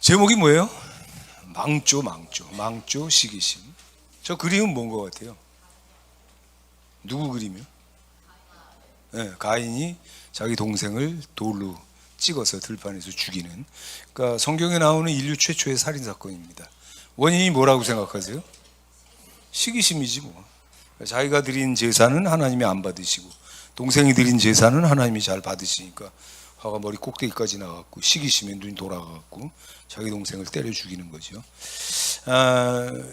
제목이 뭐예요? 망조 시기심. 저 그림은 뭔 것 같아요? 누구 그림이요? 네, 가인이 자기 동생을 돌로 찍어서 들판에서 죽이는, 그러니까 성경에 나오는 인류 최초의 살인 사건입니다. 원인이 뭐라고 생각하세요? 시기심이지 뭐. 자기가 드린 제사는 하나님이 안 받으시고 동생이 드린 제사는 하나님이 잘 받으시니까 화가 머리 꼭대기까지 나갔고 시기심에 눈이 돌아가고 자기 동생을 때려 죽이는 거죠.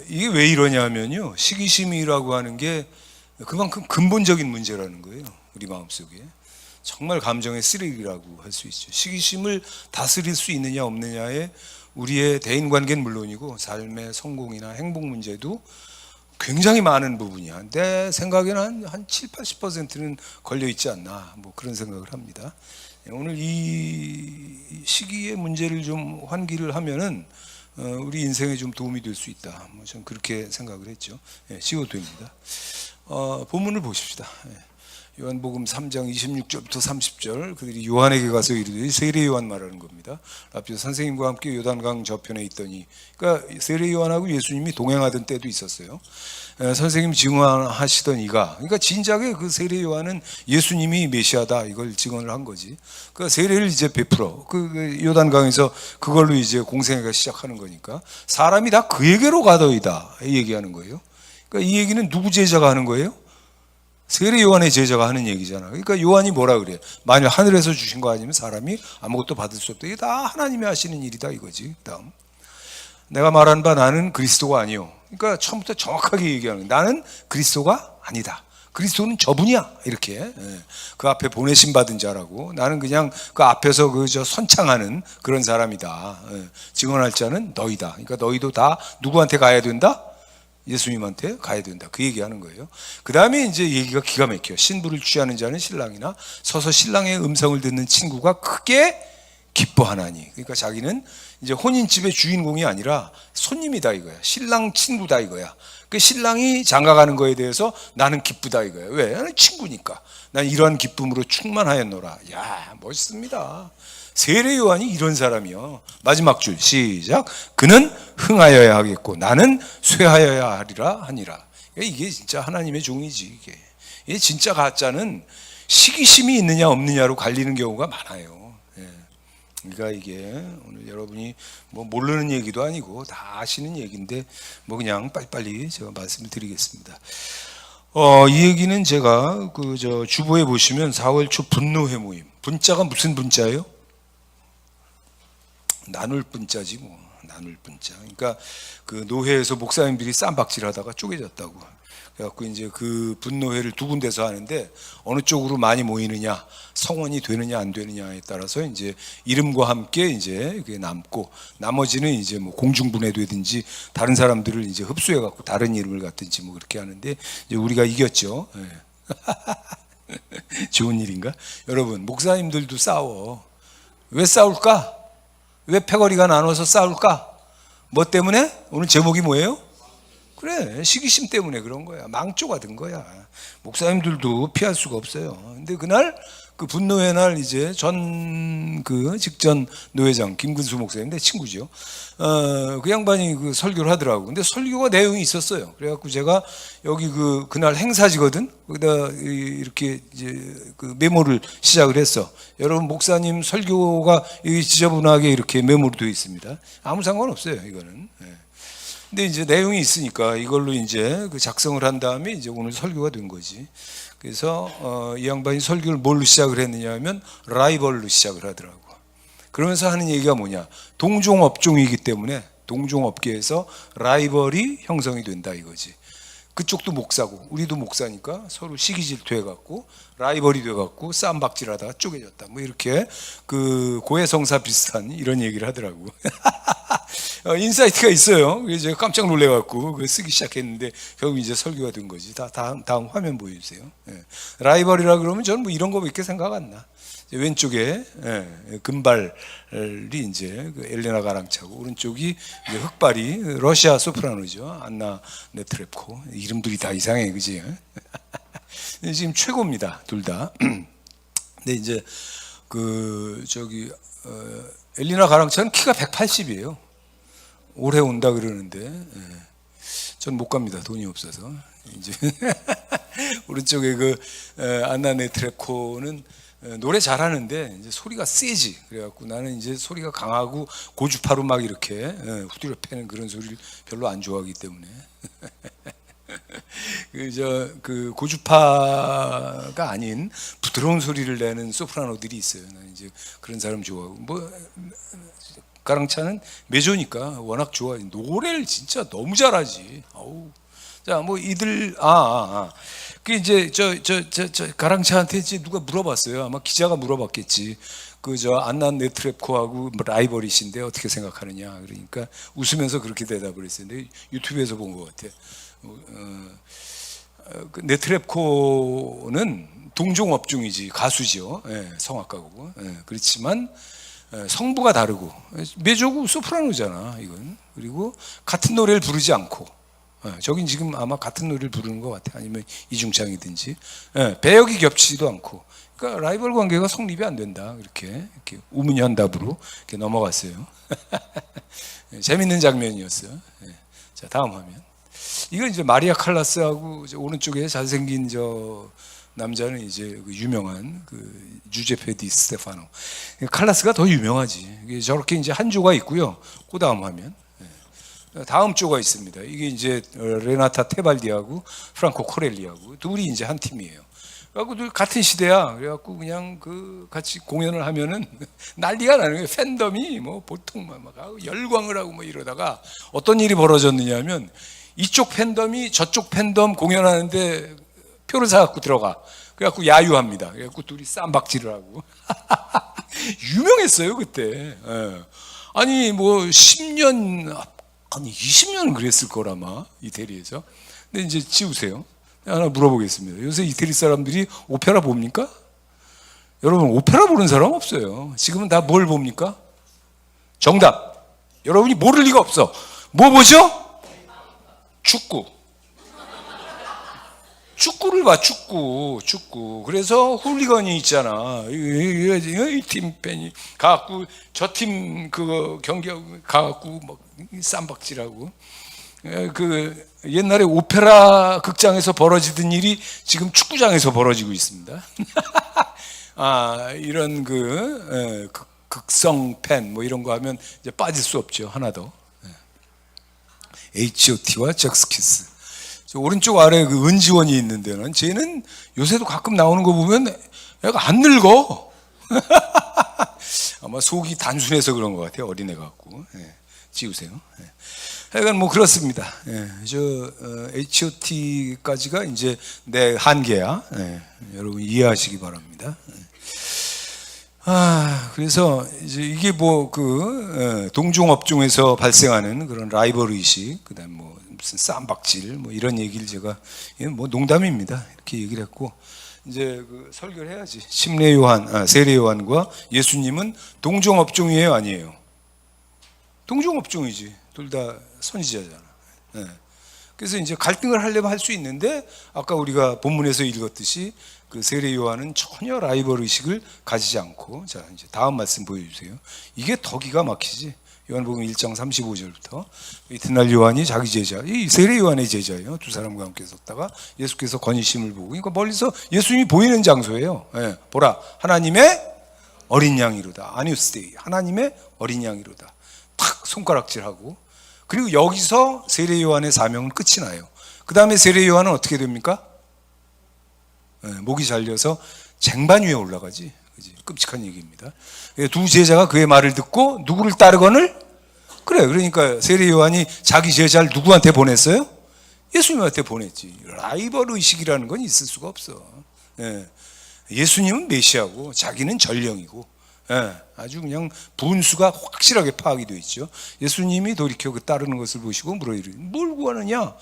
이게 왜 이러냐면요, 시기심이라고 하는 게 그만큼 근본적인 문제라는 거예요. 우리 마음속에 정말 감정의 쓰레기라고 할 수 있죠. 시기심을 다스릴 수 있느냐 없느냐에 우리의 대인관계는 물론이고 삶의 성공이나 행복 문제도 굉장히 많은 부분이야. 내 생각에는 한 7, 80%는 걸려 있지 않나, 뭐 그런 생각을 합니다. 오늘 이 시기의 문제를 좀 환기를 하면은 우리 인생에 좀 도움이 될 수 있다. 뭐 저는 그렇게 생각을 했죠. 쉬워도 됩니다. 본문을 보십시다. 요한복음 3장 26절부터 30절, 그들이 요한에게 가서 이르되, 세례 요한 말하는 겁니다. 앞서 선생님과 함께 요단강 저편에 있더니, 그러니까 세례 요한하고 예수님이 동행하던 때도 있었어요. 선생님이 증언하시던 이가, 그러니까 진작에 그 세례 요한은 예수님이 메시아다 이걸 증언을 한 거지. 그 세례를 이제 베풀어 그 요단강에서 그걸로 이제 공생애가 시작하는 거니까 사람이 다 그에게로 가더이다 얘기하는 거예요. 그러니까 이 얘기는 누구 제자가 하는 거예요? 세례 요한의 제자가 하는 얘기잖아. 그러니까 요한이 뭐라 그래? 만일 하늘에서 주신 거 아니면 사람이 아무것도 받을 수 없다. 이게 다 하나님이 하시는 일이다 이거지. 다음, 내가 말한 바 나는 그리스도가 아니요. 그러니까 처음부터 정확하게 얘기하는 거야. 나는 그리스도가 아니다. 그리스도는 저분이야. 이렇게 그 앞에 보내심 받은 자라고. 나는 그냥 그 앞에서 그 선창하는 그런 사람이다. 증언할 자는 너희다. 그러니까 너희도 다 누구한테 가야 된다? 예수님한테 가야 된다. 그 얘기하는 거예요. 그 다음에 이제 얘기가 기가 막혀요. 신부를 취하는 자는 신랑이나 서서 신랑의 음성을 듣는 친구가 크게 기뻐하나니. 그러니까 자기는 이제 혼인집의 주인공이 아니라 손님이다 이거야. 신랑 친구다 이거야. 그 신랑이 장가가는 거에 대해서 나는 기쁘다 이거야. 왜? 나는 친구니까. 난 이러한 기쁨으로 충만하였노라. 야, 멋있습니다. 세례 요한이 이런 사람이요. 마지막 줄 시작. 그는 흥하여야 하겠고 나는 쇠하여야 하리라 하니라. 이게 진짜 하나님의 종이지. 이게 진짜 가짜는 시기심이 있느냐 없느냐로 갈리는 경우가 많아요. 그러니까 이게 오늘 여러분이 뭐 모르는 얘기도 아니고 다 아시는 얘기인데 뭐 그냥 빨리빨리 제가 말씀을 드리겠습니다. 이 얘기는 제가 주보에 보시면 4월 초 분노회 모임. 분자가 무슨 분자예요? 나눌 분자지 뭐. 나눌 분자. 그러니까 그 노회에서 목사님들이 쌈박질하다가 쪼개졌다고. 그래갖고 이제 그 분노회를 두 군데서 하는데 어느 쪽으로 많이 모이느냐, 성원이 되느냐 안 되느냐에 따라서 이제 이름과 함께 이제 그게 남고, 나머지는 이제 뭐 공중분해되든지 다른 사람들을 이제 흡수해갖고 다른 이름을 갖든지 뭐 그렇게 하는데 이제 우리가 이겼죠. 좋은 일인가? 여러분, 목사님들도 싸워. 왜 싸울까? 왜 패거리가 나눠서 싸울까? 뭐 때문에? 오늘 제목이 뭐예요? 그래, 시기심 때문에 그런 거야. 망조가 된 거야. 목사님들도 피할 수가 없어요. 근데 그날 그 분노의 날 이제 직전 노회장 김근수 목사님, 내 친구죠. 그 양반이 그 설교를 하더라고. 근데 설교가 내용이 있었어요. 그래갖고 제가 여기 그날 행사지거든. 거기다 이렇게 이제 그 메모를 시작을 했어. 여러분, 목사님 설교가 지저분하게 이렇게 메모로 되어 있습니다. 아무 상관없어요, 이거는. 근데 이제 내용이 있으니까 이걸로 이제 그 작성을 한 다음에 이제 오늘 설교가 된 거지. 그래서 이 양반이 설교를 뭘로 시작을 했느냐 하면 라이벌로 시작을 하더라고. 그러면서 하는 얘기가 뭐냐, 동종업종이기 때문에 동종업계에서 라이벌이 형성이 된다 이거지. 그쪽도 목사고 우리도 목사니까 서로 시기질투해갖고 라이벌이 돼갖고 쌈박질하다가 쪼개졌다, 뭐 이렇게 그 고해성사 비슷한 이런 얘기를 하더라고. 인사이트가 있어요. 그래서 제가 깜짝 놀래갖고 쓰기 시작했는데 결국 이제 설교가 된 거지. 다음 화면 보여주세요. 라이벌이라 그러면 저는 뭐 이런 거밖에 생각 안 나. 왼쪽에 금발이 이제 엘레나 가랑차고, 오른쪽이 이제 흑발이 러시아 소프라노죠. 안나 네트랩코. 이름들이 다 이상해, 그지? 지금 최고입니다, 둘 다. 근데 이제 엘리나 가랑차는 키가 180이에요. 올해 온다 그러는데 전 못 갑니다. 돈이 없어서. 이제 오른쪽에 그 안나 네트레코는 노래 잘하는데 이제 소리가 세지. 그래갖고 나는 이제 소리가 강하고 고주파로 막 이렇게 후드려 패는 그런 소리를 별로 안 좋아하기 때문에 그 고주파가 아닌 부드러운 소리를 내는 소프라노들이 있어요. 나는 이제 그런 사람 좋아하고 뭐 가랑차는 메조니까 워낙 좋아. 노래를 진짜 너무 잘하지. 아우. 자, 뭐 이들 그 이제 저 가랑차한테 이제 누가 물어봤어요. 아마 기자가 물어봤겠지. 그 저 안나 네트레코하고 라이벌이신데 어떻게 생각하느냐. 그러니까 웃으면서 그렇게 대답을 했어요. 근데 유튜브에서 본 것 같아. 그 네트레코는 동종업종이지 가수죠. 성악가고. 그렇지만 성부가 다르고 메조고 소프라노잖아 이건. 그리고 같은 노래를 부르지 않고 저긴 지금 아마 같은 노래를 부르는 것 같아. 아니면 이중창이든지 배역이 겹치지도 않고. 그러니까 라이벌 관계가 성립이 안 된다. 이렇게 우문현답으로 이렇게 넘어갔어요. 재밌는 장면이었어요. 자, 다음 화면. 이건 이제 마리아 칼라스하고 오른쪽에 잘생긴 저 남자는 이제 그 유명한 그 주제페 디 스테파노. 칼라스가 더 유명하지. 저렇게 이제 한 조가 있고요. 그 다음 화면. 다음 조가 있습니다. 이게 이제 레나타 테발디하고 프랑코 코렐리하고 둘이 이제 한 팀이에요. 그래갖고 둘 같은 시대야. 그래갖고 그냥 그 같이 공연을 하면은 난리가 나는 거예요. 팬덤이 뭐 보통 막 열광을 하고 뭐 이러다가 어떤 일이 벌어졌느냐면 이쪽 팬덤이 저쪽 팬덤 공연하는데 표를 사갖고 들어가. 그래갖고 야유합니다. 그래갖고 둘이 쌈박질을 하고. 유명했어요, 그때. 아니, 뭐, 10년, 아니, 20년은 그랬을 거라마, 이태리에서. 근데 이제 지우세요. 하나 물어보겠습니다. 요새 이태리 사람들이 오페라 봅니까? 여러분, 오페라 보는 사람 없어요. 지금은 다 뭘 봅니까? 정답. 여러분이 모를 리가 없어. 뭐 보죠? 축구. 축구를 봐, 축구. 그래서 훌리건이 있잖아. 이 팀 팬이 가갖고 저 팀 그 경기하고 가갖고 막 쌈박질하고. 그 옛날에 오페라 극장에서 벌어지던 일이 지금 축구장에서 벌어지고 있습니다. 이런 극성 팬 뭐 이런 거 하면 이제 빠질 수 없죠. 하나 더. H.O.T와 잭스키스. 오른쪽 아래 그 은지원이 있는데는 쟤는 요새도 가끔 나오는 거 보면 애가 안 늙어. 아마 속이 단순해서 그런 것 같아요. 어린애 같고. 지우세요. 하여간 뭐 그렇습니다. H.O.T까지가 이제 내 한계야. 여러분 이해하시기 바랍니다. 그래서 이제 이게 뭐 동종업종에서 발생하는 그런 라이벌 의식, 그다음 뭐 무슨 쌈박질, 뭐 이런 얘기를 제가 뭐 농담입니다. 이렇게 얘기를 했고 이제 그 설교를 해야지. 세례 요한과 예수님은 동종업종이에요, 아니에요? 동종업종이지. 둘 다 선지자잖아. 그래서 이제 갈등을 하려면 할 수 있는데 아까 우리가 본문에서 읽었듯이 그 세례 요한은 전혀 라이벌 의식을 가지지 않고. 자, 이제 다음 말씀 보여주세요. 이게 더 기가 막히지. 요한복음 1장 35절부터 이튿날 요한이 자기 제자, 이 세례 요한의 제자예요. 두 사람과 함께 섰다가 예수께서 건의심을 보고, 그러니까 멀리서 예수님이 보이는 장소예요. 보라, 하나님의 어린 양이로다. 아니우스데이, 하나님의 어린 양이로다. 탁 손가락질하고. 그리고 여기서 세례 요한의 사명은 끝이 나요. 그 다음에 세례 요한은 어떻게 됩니까? 목이 잘려서 쟁반 위에 올라가지. 그치? 끔찍한 얘기입니다. 두 제자가 그의 말을 듣고 누구를 따르거늘? 그래. 그러니까 세례 요한이 자기 제자를 누구한테 보냈어요? 예수님한테 보냈지. 라이벌 의식이라는 건 있을 수가 없어. 예수님은 메시아고 자기는 전령이고. 아주 그냥 분수가 확실하게 파악이 되어 있죠. 예수님이 돌이켜 그 따르는 것을 보시고 물어이르니 뭘 구하느냐?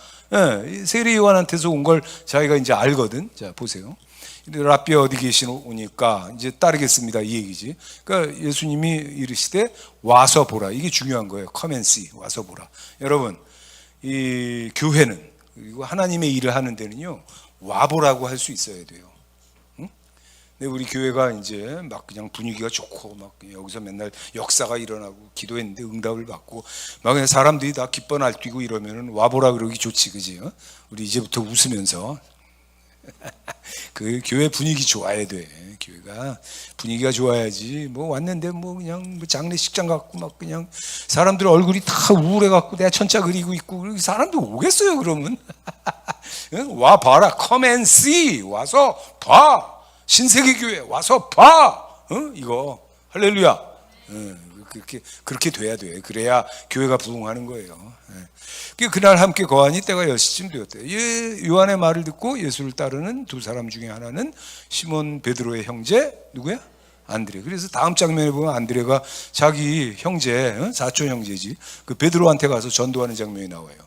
세례 요한한테서 온 걸 자기가 이제 알거든. 자, 보세요. 랍비 어디 계시노니까 이제 따르겠습니다 이 얘기지. 그러니까 예수님이 이르시되 와서 보라. 이게 중요한 거예요. Come and see. 와서 보라. 여러분, 이 교회는 그리고 하나님의 일을 하는 데는요 와보라고 할 수 있어야 돼요. 응? 근데 우리 교회가 이제 막 그냥 분위기가 좋고 막 여기서 맨날 역사가 일어나고 기도했는데 응답을 받고 막 그냥 사람들이 다 기뻐 날뛰고 이러면은 와보라 그러기 좋지, 그지? 우리 이제부터 웃으면서 그 교회 분위기 좋아야 돼. 교회가 분위기가 좋아야지. 뭐 왔는데 뭐 그냥 뭐 장례식장 같고 막 그냥 사람들 얼굴이 다 우울해 갖고 내가 천자 그리고 있고 사람들 오겠어요 그러면? 와 봐라, come and see. 와서 봐. 신세계 교회 와서 봐. 이거 할렐루야. 그렇게 돼야 돼. 그래야 교회가 부흥하는 거예요. 그날 함께 거하니 때가 10시쯤 되었대요. 요한의 말을 듣고 예수를 따르는 두 사람 중에 하나는 시몬 베드로의 형제 누구야? 안드레. 그래서 다음 장면에 보면 안드레가 자기 형제, 사촌 형제지, 그 베드로한테 가서 전도하는 장면이 나와요.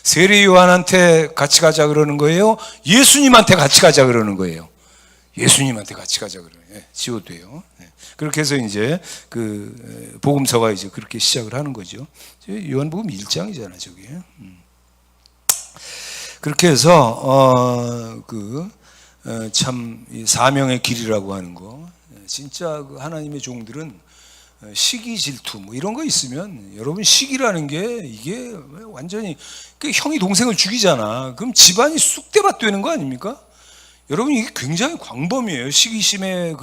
세례 요한한테 같이 가자 그러는 거예요? 예수님한테 같이 가자 그러는 거예요? 예수님한테 같이 가자 그래요. 지워도요. 그렇게 해서 이제 그 복음서가 이제 그렇게 시작을 하는 거죠. 요한복음 1장이잖아, 저게. 그렇게 해서 참 사명의 길이라고 하는 거, 진짜 그 하나님의 종들은 시기 질투 뭐 이런 거 있으면, 여러분 시기라는 게 이게 완전히 그 형이 동생을 죽이잖아. 그럼 집안이 쑥대밭 되는 거 아닙니까? 여러분 이게 굉장히 광범위해요. 시기심의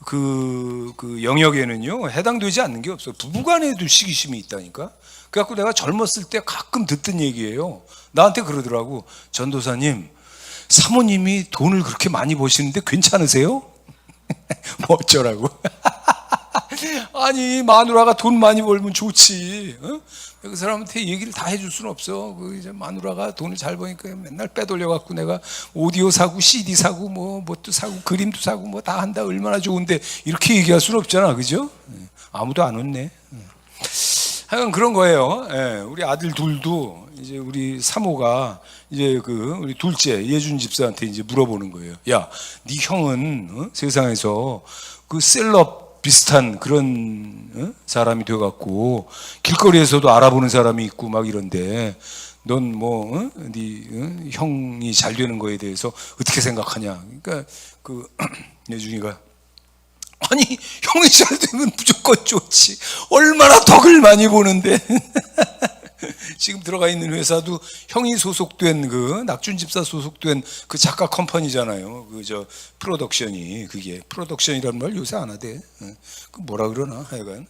그 영역에는요 해당되지 않는 게 없어요. 부부간에도 시기심이 있다니까. 그래갖고 내가 젊었을 때 가끔 듣던 얘기예요. 나한테 그러더라고. 전도사님, 사모님이 돈을 그렇게 많이 버시는데 괜찮으세요? 뭐 어쩌라고. 아니 마누라가 돈 많이 벌면 좋지. 그 사람한테 얘기를 다 해줄 수는 없어. 그 이제 마누라가 돈을 잘 버니까 맨날 빼돌려 갖고 내가 오디오 사고 CD 사고 뭣도 사고 그림도 사고 뭐 다 한다, 얼마나 좋은데, 이렇게 얘기할 수는 없잖아, 그죠? 아무도 안 웃네. 하여간 그런 거예요. 우리 아들 둘도 이제 우리 사모가 이제 우리 둘째 예준 집사한테 이제 물어보는 거예요. 야, 네 형은 세상에서 그 셀럽 비슷한 그런 사람이 돼갖고 길거리에서도 알아보는 사람이 있고 막 이런데, 넌 뭐 네 형이 잘 되는 거에 대해서 어떻게 생각하냐? 그러니까 그 예준이가, 아니 형이 잘 되면 무조건 좋지. 얼마나 덕을 많이 보는데. 지금 들어가 있는 회사도 형이 소속된 그 낙준 집사 소속된 그 작가 컴퍼니잖아요. 프로덕션이, 그게 프로덕션이라는 말 요새 안 하대. 그 뭐라 그러나 하여간.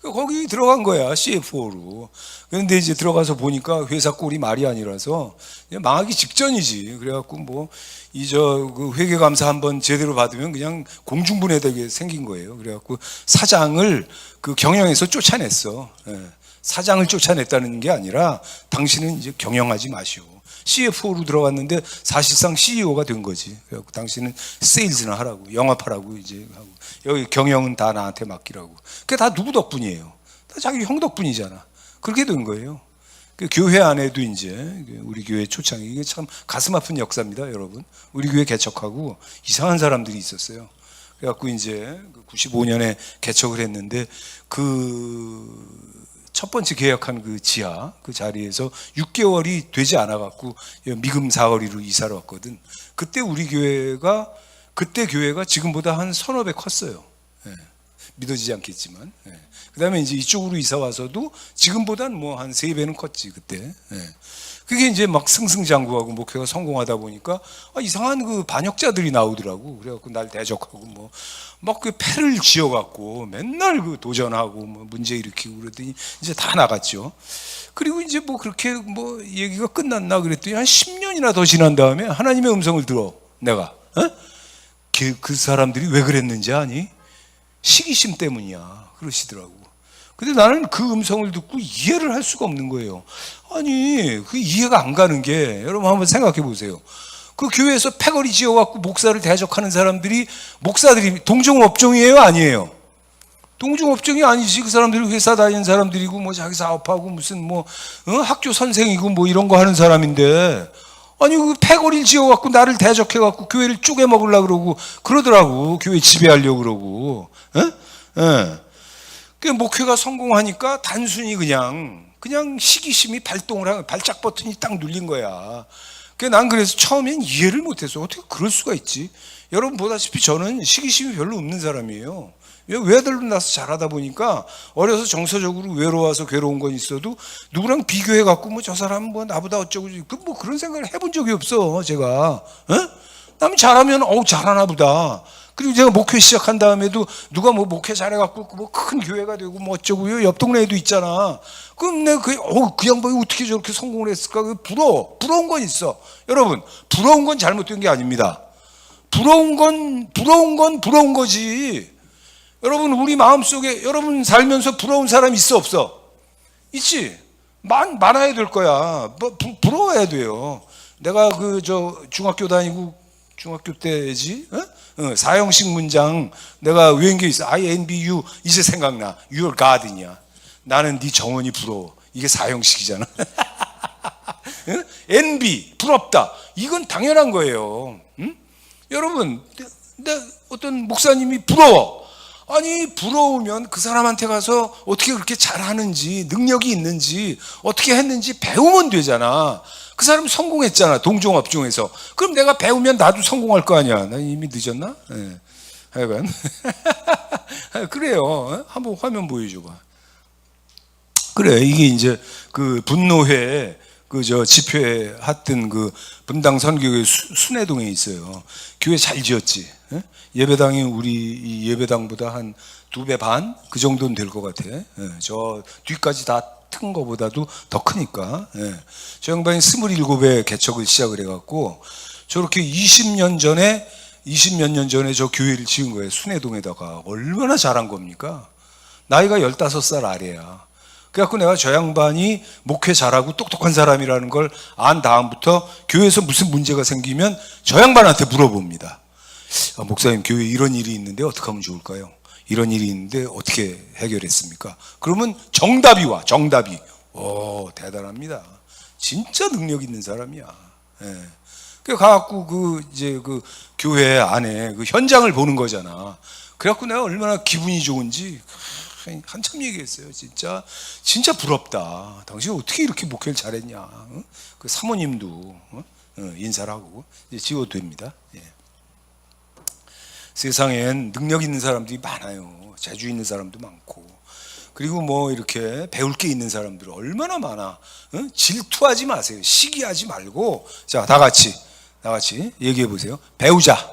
거기 들어간 거야, CFO로. 그런데 이제 들어가서 보니까 회사 꼴이 말이 아니라서 망하기 직전이지. 그래갖고 뭐 그 회계감사 한번 제대로 받으면 그냥 공중분해되게 생긴 거예요. 그래갖고 사장을 그 경영에서 쫓아냈어. 사장을 쫓아냈다는 게 아니라 당신은 이제 경영하지 마시오. CFO로 들어갔는데 사실상 CEO가 된 거지. 그래갖고 당신은 세일즈나 하라고, 영업하라고 이제 하고, 여기 경영은 다 나한테 맡기라고. 그게 다 누구 덕분이에요? 다 자기 형 덕분이잖아. 그렇게 된 거예요. 그 교회 안에도 이제 우리 교회 초창기, 이게 참 가슴 아픈 역사입니다, 여러분. 우리 교회 개척하고 이상한 사람들이 있었어요. 그래갖고 이제 95년에 개척을 했는데 첫 번째 계약한 그 지하 그 자리에서 6개월이 되지 않아 갖고 미금 사거리로 이사를 왔거든. 그때 교회가 지금보다 한 서너 배 컸어요. 믿어지지 않겠지만. 그다음에 이제 이쪽으로 이사 와서도 지금보다는 뭐 한 3배는 컸지 그때. 그게 이제 막 승승장구하고 목회가 성공하다 보니까 이상한 그 반역자들이 나오더라고. 그래갖고 날 대적하고 막 그 패를 지어갖고 맨날 그 도전하고 문제 일으키고 그랬더니 이제 다 나갔죠. 그리고 이제 그렇게 얘기가 끝났나 그랬더니 한 10년이나 더 지난 다음에 하나님의 음성을 들어. 내가 그 사람들이 왜 그랬는지 아니? 시기심 때문이야 그러시더라고. 근데 나는 그 음성을 듣고 이해를 할 수가 없는 거예요. 아니 그 이해가 안 가는 게, 여러분 한번 생각해 보세요. 그 교회에서 패거리 지어갖고 목사를 대적하는 목사들이 동종업종이에요, 아니에요? 동종업종이 아니지. 그 사람들이 회사 다니는 사람들이고 자기 사업하고 무슨 학교 선생이고 이런 거 하는 사람인데, 아니 그 패거리를 지어갖고 나를 대적해갖고 교회를 쪼개 먹으려고 그러고 그러더라고. 교회 지배하려고 그러고. 그 목회가 성공하니까 단순히 그냥 시기심이 발동을 하고 발작 버튼이 딱 눌린 거야. 난 그래서 처음엔 이해를 못했어. 어떻게 그럴 수가 있지? 여러분 보다시피 저는 시기심이 별로 없는 사람이에요. 외아들로 나서 자라다 보니까 어려서 정서적으로 외로워서 괴로운 건 있어도 누구랑 비교해 갖고 뭐 저 사람은 뭐 나보다 어쩌고 뭐 그런 생각을 해본 적이 없어. 제가 남이 잘하면 잘하나 보다. 그리고 제가 목회 시작한 다음에도 누가 뭐 목회 잘해갖고 뭐 큰 교회가 되고 뭐 어쩌고요. 옆 동네에도 있잖아. 그럼 내가 그 양반이 어떻게 저렇게 성공을 했을까? 부러운 건 있어. 여러분, 부러운 건 잘못된 게 아닙니다. 부러운 건 부러운 거지. 여러분, 우리 마음속에 여러분 살면서 부러운 사람 있어 없어? 있지. 많아야 될 거야. 부러워야 돼요. 내가 중학교 다니고 중학교 때지? 사형식 문장 내가 외운 게 있어. I envy you. 이제 생각나. Your God이냐. 나는 네 정원이 부러워. 이게 사형식이잖아. envy, 부럽다. 이건 당연한 거예요. 여러분, 어떤 목사님이 부러워. 아니, 부러우면 그 사람한테 가서 어떻게 그렇게 잘하는지, 능력이 있는지, 어떻게 했는지 배우면 되잖아. 그 사람이 성공했잖아, 동종업종에서. 그럼 내가 배우면 나도 성공할 거 아니야. 나 이미 늦었나? 네. 하여간. 그래요. 한번 화면 보여줘봐. 그래, 이게 이제 그 분노회, 집회 했던 그 분당 선교회 순회동에 있어요. 교회 잘 지었지. 예배당이 우리 이 예배당보다 한 2배 반? 그 정도는 될 것 같아. 저 뒤까지 다 튼 거보다도 더 크니까. 저 양반이 27에 개척을 시작을 해갖고 저렇게 20몇 년 전에 저 교회를 지은 거예요. 순회동에다가. 얼마나 잘한 겁니까? 나이가 15살 아래야. 그래갖고 내가 저 양반이 목회 잘하고 똑똑한 사람이라는 걸 안 다음부터 교회에서 무슨 문제가 생기면 저 양반한테 물어봅니다. 목사님, 교회에 이런 일이 있는데 어떻게 하면 좋을까요? 이런 일이 있는데 어떻게 해결했습니까? 그러면 정답이 와. 정답이. 대단합니다. 진짜 능력 있는 사람이야. 그래 가갖고 그 교회 안에 그 현장을 보는 거잖아. 그래갖고 내가 얼마나 기분이 좋은지 한참 얘기했어요. 진짜 부럽다. 당신 어떻게 이렇게 목회를 잘했냐? 그 사모님도 인사를 하고 이제 지워도 됩니다. 세상엔 능력 있는 사람들이 많아요. 재주 있는 사람도 많고. 그리고 뭐 이렇게 배울 게 있는 사람들 얼마나 많아. 질투하지 마세요. 시기하지 말고. 자, 다 같이 얘기해 보세요. 배우자.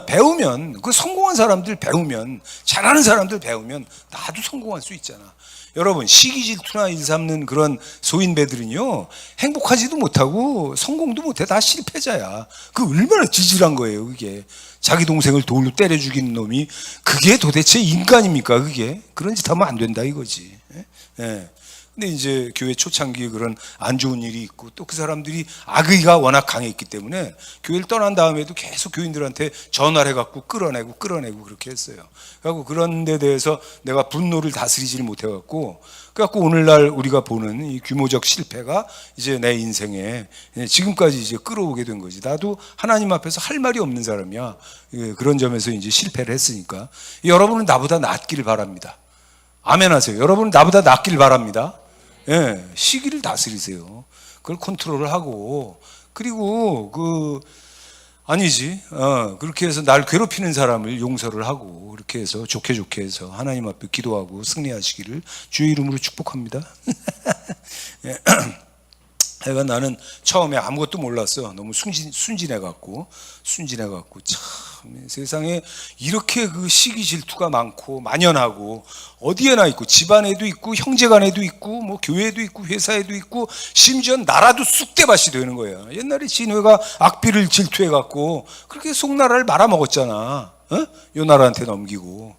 배우면, 성공한 사람들 배우면, 잘하는 사람들 배우면 나도 성공할 수 있잖아. 여러분, 시기 질투나 일삼는 그런 소인배들은요, 행복하지도 못하고 성공도 못해. 다 실패자야. 얼마나 지질한 거예요, 그게. 자기 동생을 돌로 때려 죽이는 놈이 그게 도대체 인간입니까, 그게? 그런 짓 하면 안 된다 이거지. 근데 이제 교회 초창기에 그런 안 좋은 일이 있고 또 그 사람들이 악의가 워낙 강했기 때문에 교회를 떠난 다음에도 계속 교인들한테 전화를 해갖고 끌어내고 그렇게 했어요. 그래갖고 그런 데 대해서 내가 분노를 다스리지를 못해갖고 그래갖고 오늘날 우리가 보는 이 규모적 실패가 이제 내 인생에 지금까지 이제 끌어오게 된 거지. 나도 하나님 앞에서 할 말이 없는 사람이야. 그런 점에서 이제 실패를 했으니까 여러분은 나보다 낫기를 바랍니다. 아멘 하세요. 여러분은 나보다 낫길 바랍니다. 시기를 다스리세요. 그걸 컨트롤을 하고, 그리고 아니지. 그렇게 해서 날 괴롭히는 사람을 용서를 하고, 그렇게 해서 좋게 해서 하나님 앞에 기도하고 승리하시기를 주의 이름으로 축복합니다. 하여간 나는 처음에 아무것도 몰랐어. 너무 순진해갖고 참 세상에 이렇게 시기 질투가 많고 만연하고 어디에나 있고 집안에도 있고 형제간에도 있고 뭐 교회에도 있고 회사에도 있고 심지어 나라도 쑥대밭이 되는 거야. 옛날에 진회가 악비를 질투해갖고 그렇게 송나라를 말아먹었잖아. 요나라한테 넘기고.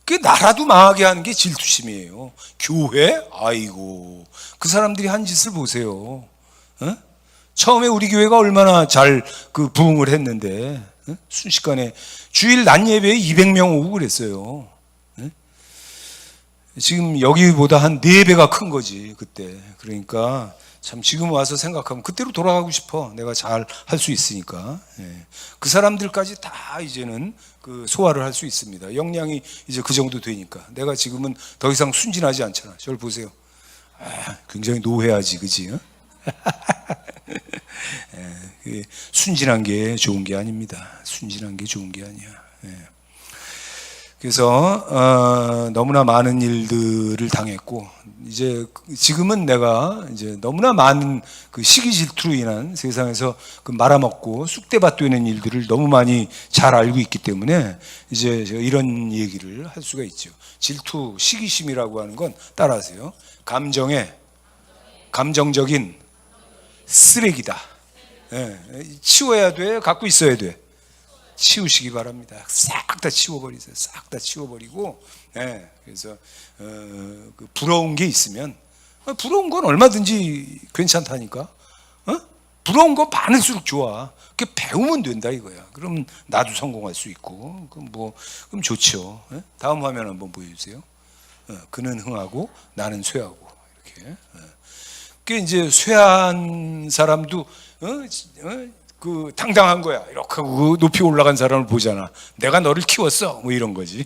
그 나라도 망하게 하는 게 질투심이에요. 교회? 아이고 그 사람들이 한 짓을 보세요. 처음에 우리 교회가 얼마나 잘 부흥을 했는데 순식간에 주일 낮 예배에 200명 오고 그랬어요. 지금 여기보다 한 4배가 큰 거지 그때. 그러니까 참 지금 와서 생각하면 그때로 돌아가고 싶어. 내가 잘 할 수 있으니까. 그 사람들까지 다 이제는 소화를 할 수 있습니다. 역량이 이제 그 정도 되니까. 내가 지금은 더 이상 순진하지 않잖아. 저를 보세요. 굉장히 노회하지, 그지? 순진한 게 좋은 게 아닙니다. 순진한 게 좋은 게 아니야. 그래서 너무나 많은 일들을 당했고, 이제 지금은 내가 이제 너무나 많은 그 시기 질투로 인한 세상에서 그 말아먹고 쑥대밭 되는 일들을 너무 많이 잘 알고 있기 때문에 이제 제가 이런 얘기를 할 수가 있죠. 질투, 시기심이라고 하는 건 따라하세요. 감정적인 쓰레기다. 치워야 돼, 갖고 있어야 돼. 치우시기 바랍니다. 싹 다 치워버리세요. 싹 다 치워버리고, 그래서 그 부러운 게 있으면, 부러운 건 얼마든지 괜찮다니까. 부러운 거 많을수록 좋아. 그게 배우면 된다 이거야. 그럼 나도 성공할 수 있고, 그럼 좋죠. 다음 화면 한번 보여주세요. 그는 흥하고 나는 쇠하고 이렇게. 그게 이제 쇠한 사람도 그 당당한 거야. 이렇게 하고 높이 올라간 사람을 보잖아. 내가 너를 키웠어. 뭐 이런 거지.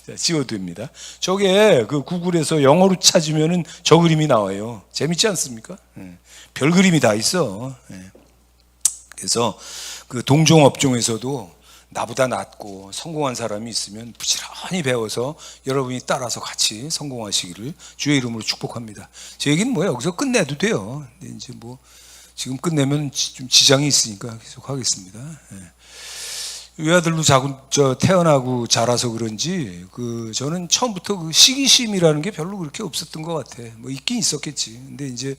자, 지워도 됩니다. 저게 그 구글에서 영어로 찾으면은 저 그림이 나와요. 재밌지 않습니까? 별 그림이 다 있어. 그래서 그 동종 업종에서도 나보다 낫고 성공한 사람이 있으면 부지런히 배워서 여러분이 따라서 같이 성공하시기를 주의 이름으로 축복합니다. 제 얘기는 뭐 여기서 끝내도 돼요. 근데 이제 뭐 지금 끝내면 좀 지장이 있으니까 계속 하겠습니다. 외아들로 태어나고 자라서 그런지 저는 처음부터 그 시기심이라는 게 별로 그렇게 없었던 것 같아. 뭐 있긴 있었겠지. 근데 이제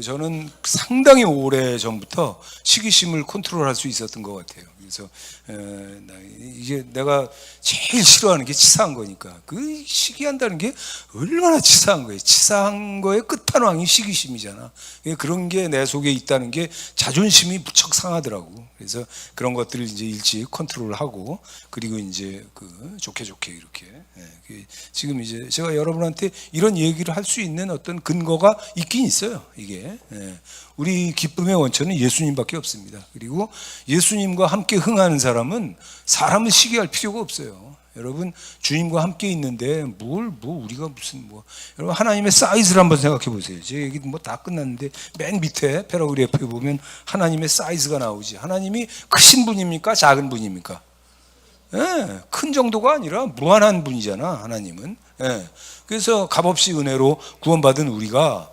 저는 상당히 오래 전부터 시기심을 컨트롤할 수 있었던 것 같아요. 그래서 이게 내가 제일 싫어하는 게 치사한 거니까. 그 시기한다는 게 얼마나 치사한 거예요. 치사한 거의 끝판왕이 시기심이잖아. 그런 게 내 속에 있다는 게 자존심이 무척 상하더라고. 그래서 그런 것들을 이제 일찍 컨트롤을 하고, 그리고 이제 좋게 이렇게. 지금 이제 제가 여러분한테 이런 얘기를 할 수 있는 어떤 근거가 있긴 있어요. 이게 우리 기쁨의 원천은 예수님밖에 없습니다. 그리고 예수님과 함께 흥하는 사람은 사람을 시기할 필요가 없어요. 여러분, 주님과 함께 있는데 우리가 무슨 여러분, 하나님의 사이즈를 한번 생각해 보세요. 제 얘기 다 끝났는데 맨 밑에 패러그래프에 보면 하나님의 사이즈가 나오지. 하나님이 크신 분입니까? 작은 분입니까? 큰 정도가 아니라 무한한 분이잖아, 하나님은. 그래서 값없이 은혜로 구원받은 우리가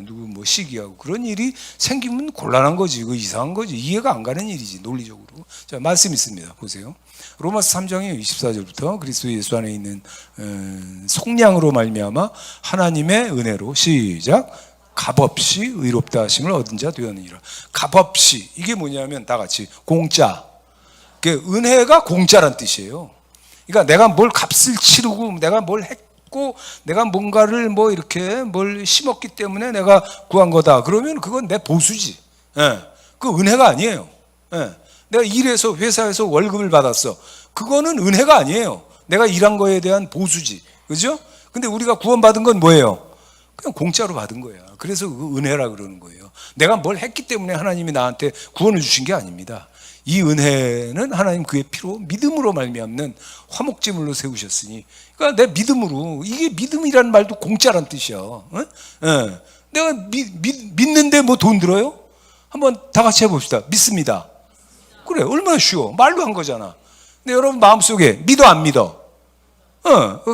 누구 시기하고 그런 일이 생기면 곤란한 거지. 이상한 거지. 이해가 안 가는 일이지, 논리적으로. 자, 말씀 있습니다. 보세요. 로마서 3장의 24절부터 그리스도 예수 안에 있는 속량으로 말미암아 하나님의 은혜로 시작. 값없이 의롭다 하심을 얻은 자 되었느니라. 값없이, 이게 뭐냐면 다 같이 공짜. 은혜가 공짜란 뜻이에요. 그러니까 내가 뭘 값을 치르고 내가 뭘 했고 내가 뭔가를 이렇게 뭘 심었기 때문에 내가 구한 거다. 그러면 그건 내 보수지. 그 은혜가 아니에요. 내가 일해서 회사에서 월급을 받았어. 그거는 은혜가 아니에요. 내가 일한 거에 대한 보수지. 그죠? 근데 우리가 구원받은 건 뭐예요? 그냥 공짜로 받은 거야. 그래서 그 은혜라 그러는 거예요. 내가 뭘 했기 때문에 하나님이 나한테 구원을 주신 게 아닙니다. 이 은혜는 하나님 그의 피로 믿음으로 말미암는 화목제물로 세우셨으니, 그러니까 내 믿음으로, 이게 믿음이라는 말도 공짜란 뜻이야. 내가 믿는데 돈 들어요? 한번 다 같이 해봅시다. 믿습니다. 그래, 얼마나 쉬워. 말로 한 거잖아. 근데 여러분 마음속에 믿어 안 믿어?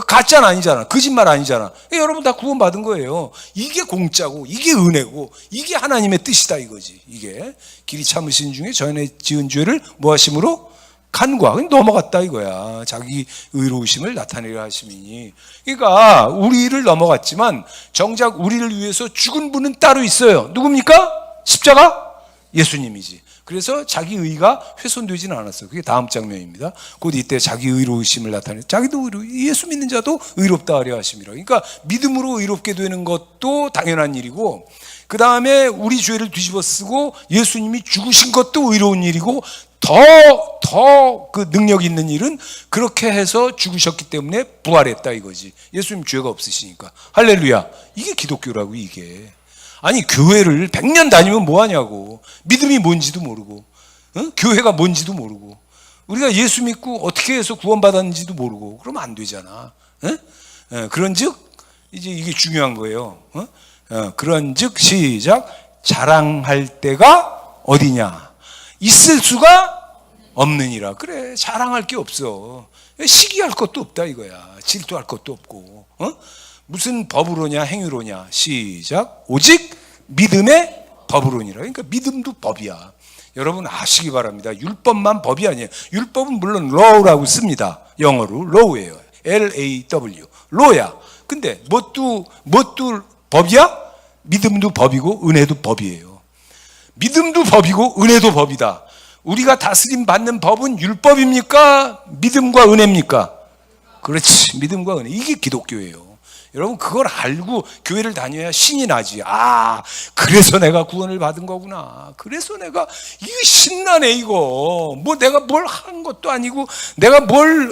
가짜는 아니잖아. 거짓말 아니잖아. 여러분 다 구원받은 거예요. 이게 공짜고, 이게 은혜고, 이게 하나님의 뜻이다 이거지. 이게 길이 참으신 중에 전에 지은 죄를 뭐하심으로? 간과. 넘어갔다 이거야. 자기 의로우심을 나타내려 하심이니. 그러니까 우리를 넘어갔지만 정작 우리를 위해서 죽은 분은 따로 있어요. 누굽니까? 십자가? 예수님이지. 그래서 자기 의가 훼손되지는 않았어요. 그게 다음 장면입니다. 곧 이때 자기 의로우심을 나타내. 자기도 예수 믿는 자도 의롭다 하려 하심이라. 그러니까 믿음으로 의롭게 되는 것도 당연한 일이고, 그 다음에 우리 죄를 뒤집어 쓰고 예수님이 죽으신 것도 의로운 일이고, 더 그 능력 있는 일은 그렇게 해서 죽으셨기 때문에 부활했다 이거지. 예수님 죄가 없으시니까. 할렐루야. 이게 기독교라고 이게. 아니, 교회를 100년 다니면 뭐하냐고. 믿음이 뭔지도 모르고, 교회가 뭔지도 모르고, 우리가 예수 믿고 어떻게 해서 구원받았는지도 모르고 그러면 안 되잖아. 그런즉 이제 이게 중요한 거예요. 그런즉 시작. 자랑할 때가 어디냐? 있을 수가 없느니라. 그래, 자랑할 게 없어. 시기할 것도 없다 이거야. 질투할 것도 없고. 무슨 법으로냐 행위로냐. 시작. 오직 믿음의 법으로니라. 그러니까 믿음도 법이야. 여러분 아시기 바랍니다. 율법만 법이 아니에요. 율법은 물론 law라고 씁니다. 영어로 law예요. L-A-W. law야. 근데 뭣도 법이야? 믿음도 법이고 은혜도 법이에요. 믿음도 법이고 은혜도 법이다. 우리가 다스림 받는 법은 율법입니까? 믿음과 은혜입니까? 그렇지, 믿음과 은혜. 이게 기독교예요. 여러분 그걸 알고 교회를 다녀야 신이 나지. 아, 그래서 내가 구원을 받은 거구나. 그래서 내가 이거 신나네 이거. 뭐 내가 뭘 한 것도 아니고 내가 뭘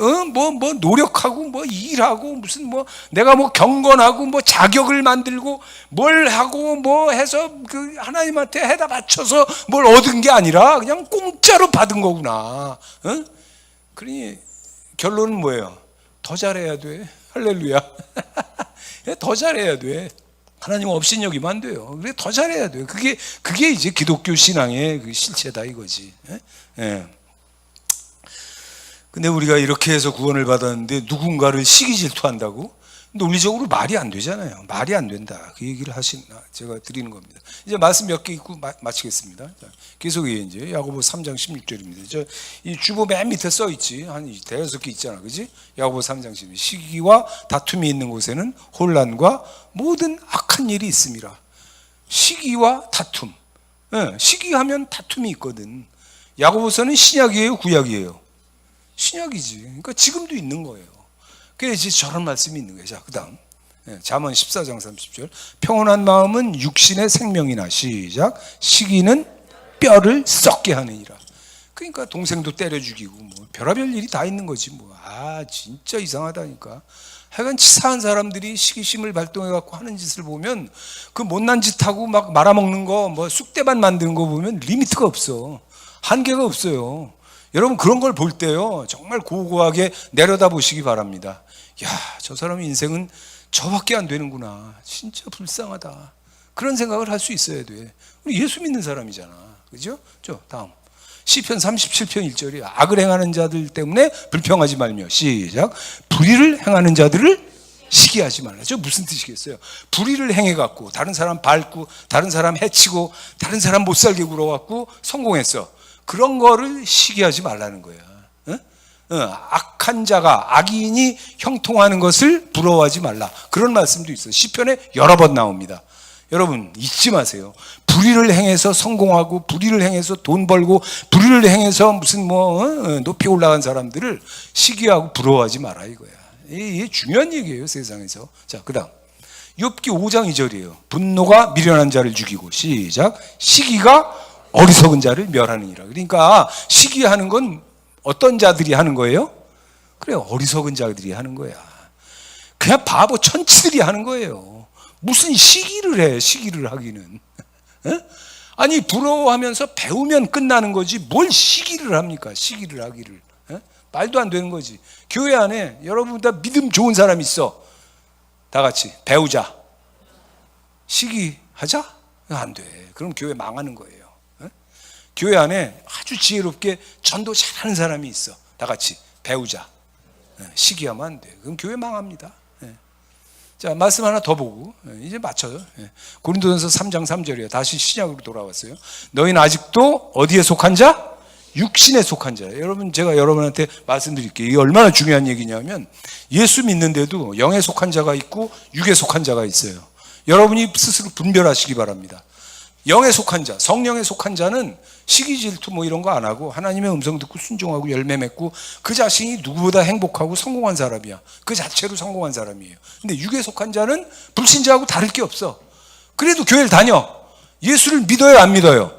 노력하고 뭐 일하고 무슨 뭐 내가 뭐 경건하고 뭐 자격을 만들고 뭘 하고 뭐 해서 그 하나님한테 해다 바쳐서 뭘 얻은 게 아니라 그냥 공짜로 받은 거구나. 그러니 결론은 뭐예요? 더 잘해야 돼. 할렐루야. 더 잘해야 돼. 하나님 업신여기면 안 돼요. 그래 더 잘해야 돼요. 그게 이제 기독교 신앙의 그 실체다 이거지. 예. 근데 우리가 이렇게 해서 구원을 받았는데 누군가를 시기 질투한다고? 논리적으로 말이 안 되잖아요. 말이 안 된다. 그 얘기를 제가 드리는 겁니다. 이제 말씀 몇 개 읽고 마치겠습니다. 자, 계속 이제 야고보 3장 16절입니다. 이 주보 맨 밑에 써 있지. 한 대여섯 개 있잖아. 그지? 야고보 3장 16절. 시기와 다툼이 있는 곳에는 혼란과 모든 악한 일이 있습니다. 시기와 다툼. 시기하면 다툼이 있거든. 야고보서는 신약이에요, 구약이에요? 신약이지. 그러니까 지금도 있는 거예요. 그래서 저런 말씀이 있는 거예요. 자, 그 다음 잠언 14장 30절. 평온한 마음은 육신의 생명이나. 시작. 시기는 뼈를 썩게 하느니라. 그러니까 동생도 때려 죽이고 뭐 별의별 일이 다 있는 거지 뭐. 아 진짜 이상하다니까. 하여간 치사한 사람들이 시기심을 발동해 갖고 하는 짓을 보면 그 못난 짓하고 막 말아먹는 거 뭐 쑥대밭 만드는 거 보면 리미트가 없어. 한계가 없어요. 여러분 그런 걸 볼 때요 정말 고고하게 내려다 보시기 바랍니다. 야, 저 사람 인생은 저밖에 안 되는구나. 진짜 불쌍하다. 그런 생각을 할 수 있어야 돼. 우리 예수 믿는 사람이잖아. 그죠? 다음 시편 37편 1절이 악을 행하는 자들 때문에 불평하지 말며. 시작. 불의를 행하는 자들을 시기하지 말라. 저 무슨 뜻이겠어요? 불의를 행해갖고 다른 사람 밟고 다른 사람 해치고 다른 사람 못 살게 굴어갖고 성공했어. 그런 거를 시기하지 말라는 거야. 악한 자가 악인이 형통하는 것을 부러워하지 말라. 그런 말씀도 있어요. 시편에 여러 번 나옵니다. 여러분 잊지 마세요. 불의를 행해서 성공하고 불의를 행해서 돈 벌고 불의를 행해서 무슨 높이 올라간 사람들을 시기하고 부러워하지 마라 이거야. 이게 중요한 얘기예요 세상에서. 자, 그다음 욥기 5장 2절이에요. 분노가 미련한 자를 죽이고. 시작. 시기가 어리석은 자를 멸하느니라. 그러니까 시기하는 건 어떤 자들이 하는 거예요? 그래, 어리석은 자들이 하는 거야. 그냥 바보 천치들이 하는 거예요. 무슨 시기를 해? 시기를 하기는. 아니 부러워하면서 배우면 끝나는 거지 뭘 시기를 합니까? 시기를 하기를. 말도 안 되는 거지. 교회 안에 여러분 다 믿음 좋은 사람 있어. 다 같이 배우자. 시기하자? 안 돼. 그럼 교회 망하는 거예요. 교회 안에 아주 지혜롭게 전도 잘하는 사람이 있어. 다 같이 배우자. 시기하면 안 돼. 그럼 교회 망합니다. 자, 말씀 하나 더 보고 이제 맞춰요. 고린도전서 3장 3절이에요. 다시 신약으로 돌아왔어요. 너희는 아직도 어디에 속한 자? 육신에 속한 자예요. 여러분 제가 여러분한테 말씀드릴게요. 이게 얼마나 중요한 얘기냐면 예수 믿는데도 영에 속한 자가 있고 육에 속한 자가 있어요. 여러분이 스스로 분별하시기 바랍니다. 영에 속한 자, 성령에 속한 자는 시기 질투 뭐 이런 거 안 하고 하나님의 음성 듣고 순종하고 열매 맺고 그 자신이 누구보다 행복하고 성공한 사람이야. 그 자체로 성공한 사람이에요. 근데 육에 속한 자는 불신자하고 다를 게 없어. 그래도 교회를 다녀. 예수를 믿어요, 안 믿어요?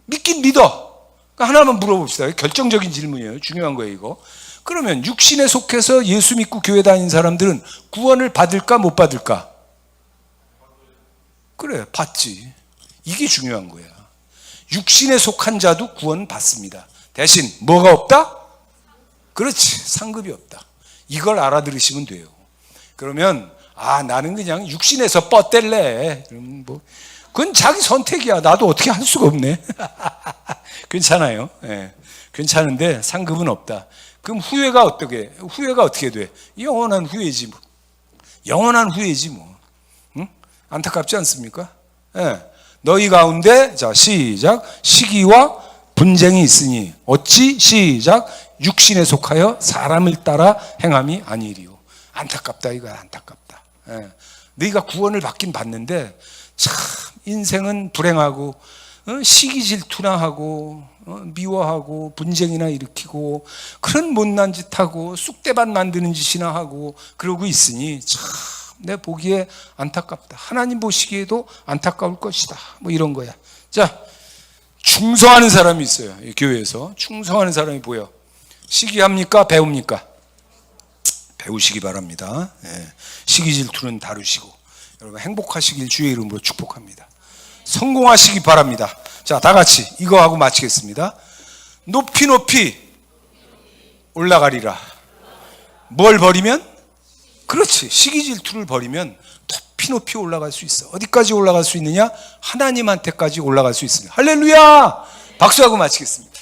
믿긴 믿어. 그러니까 하나만 물어봅시다. 결정적인 질문이에요. 중요한 거예요, 이거. 그러면 육신에 속해서 예수 믿고 교회 다니는 사람들은 구원을 받을까 못 받을까? 그래, 받지. 이게 중요한 거야. 육신에 속한 자도 구원 받습니다. 대신 뭐가 없다? 그렇지, 상급이 없다. 이걸 알아들으시면 돼요. 그러면 나는 그냥 육신에서 뻗댈래. 그럼 뭐 그건 자기 선택이야. 나도 어떻게 할 수가 없네. 괜찮아요. 예. 괜찮은데 상급은 없다. 그럼 후회가 어떻게 돼? 영원한 후회지 뭐. 영원한 후회지 뭐. 응? 안타깝지 않습니까? 예. 너희 가운데 자 시작 시기와 분쟁이 있으니 어찌 시작 육신에 속하여 사람을 따라 행함이 아니리요. 안타깝다 이거야. 안타깝다. 예. 너희가 구원을 받긴 받는데 참 인생은 불행하고 시기 질투나 하고 미워하고 분쟁이나 일으키고 그런 못난 짓하고 쑥대밭 만드는 짓이나 하고 그러고 있으니 참 내 보기에 안타깝다. 하나님 보시기에도 안타까울 것이다. 뭐 이런 거야. 자, 충성하는 사람이 있어요. 이 교회에서 충성하는 사람이 뭐예요? 시기합니까? 배웁니까? 배우시기 바랍니다. 예. 시기 질투는 다루시고 여러분 행복하시길 주의 이름으로 축복합니다. 성공하시기 바랍니다. 자, 다 같이 이거 하고 마치겠습니다. 높이 높이 올라가리라. 뭘 버리면? 그렇지. 시기 질투를 버리면 높이 높이 올라갈 수 있어. 어디까지 올라갈 수 있느냐? 하나님한테까지 올라갈 수 있습니다. 할렐루야! 박수하고 마치겠습니다.